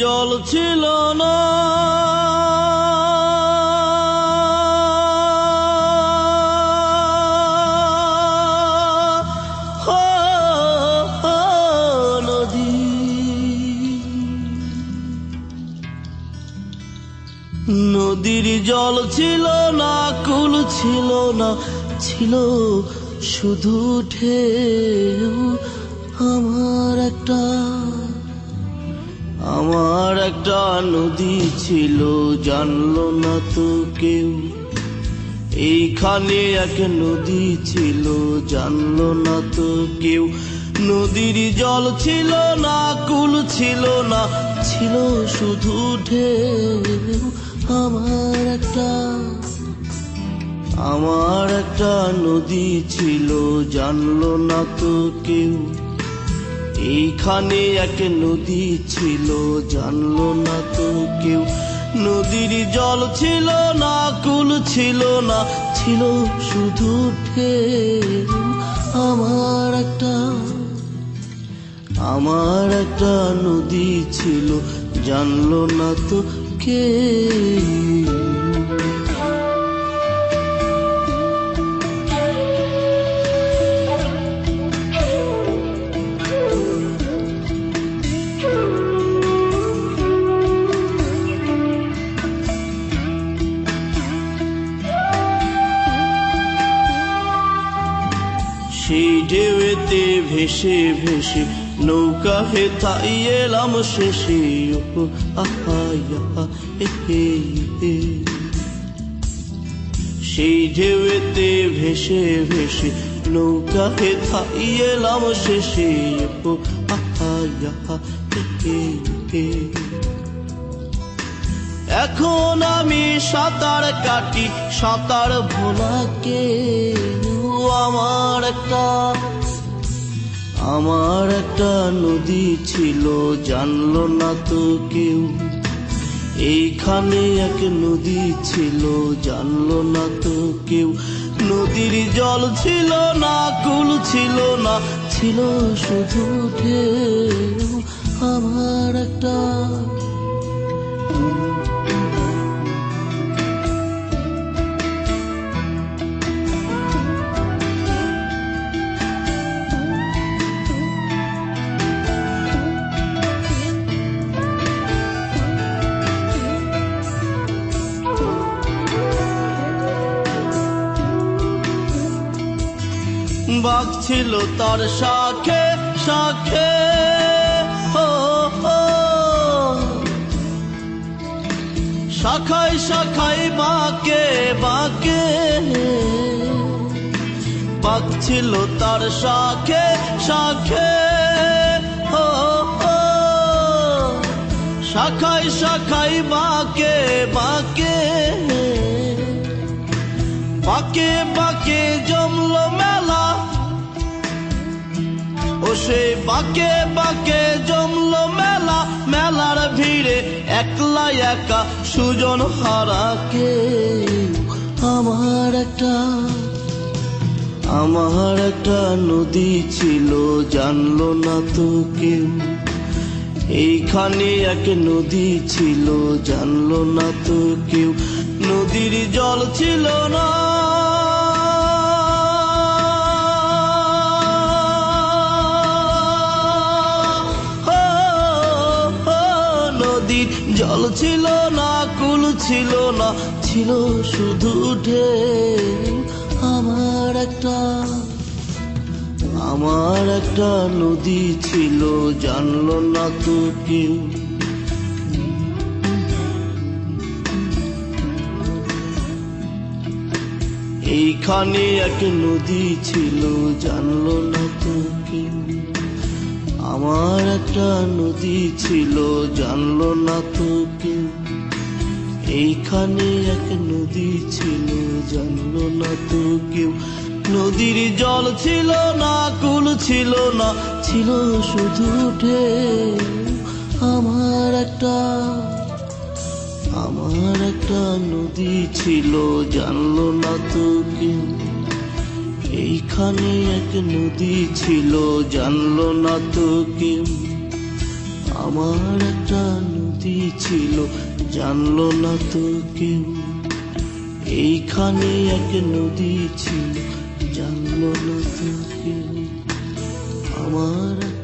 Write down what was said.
জল ছিল না, নদীর জল ছিল না, কুল ছিল না, ছিল শুধু ঢেউ। আমার একটা নদী ছিল, জানলো না তো কেউ। এইখানে এক নদী ছিল, জানলো না তো কেউ। নদীর জল ছিল না, কুল ছিল না, ছিল শুধু ঢেউ। আমার একটা নদী ছিল, জানলো না তো কেউ। এইখানে এক নদী ছিল, জানলো না তো কেউ। নদীর জল ছিল না, কুল ছিল না, ছিল শুধু ঢেউ। আমার একটা নদী ছিল, জানলো না তো কেউ। সেই ঢেউতে ভেসে ভেসে নৌকা হেথাই এলাম শেষে। সেই ঢেউতে ভেসে ভেসে নৌকা হেথাই এলাম শেষে। এখন আমি সাঁতার কাটি, সাঁতার ভোলাকে। আমার একটা নদী ছিল, জানলো না তো কেউ। এইখানে এক নদী ছিল, জানলো না তো কেউ। নদীর জল ছিল না, কুল ছিল না, ছিল শুধু ঢেউ। আমার একটা বাঘ ছিল তার শাখে শাখে, শাখায় শাখায় বাঁকে বাঁকে। বাঘ ছিল তার শাখে শাখে, শাখায় শাখায় বাঁকে বাঁকে। বাঁকে বাঁকে জমলো মেলা, ও সে বাঁকে বাঁকে জমলো মেলা। মেলার ভিড়ে একলা একা সুজন হারাকে। আমার একটা নদী ছিল, জানলো না তো কেউ। এইখানে এক নদী ছিল, জানলো না তো কেউ। নদীর জল ছিল না, নদীর জল ছিল না, কুল ছিল না, ছিল শুধু ঢেউ। আমার একটা নদী ছিল, জানলো না তো কেউ। এইখানে এক নদী ছিল, জানলো না তো কেউ। আমার একটা নদী ছিল, জানলো না তো কেউ। এইখানে এক নদী ছিল, জানলো না তো কেউ। নদীর জল ছিল না, কুল ছিল না, ছিল শুধু ঢেউ। আমার একটা নদী ছিল, জানলো না তো কেউ। এইখানে এক নদী ছিল, জানলো না তো কেউ। আমার একটা নদী ছিল জানলো না তো কেউ। এইখানে এক নদী ছিল জানলো না তো কেউ। আমার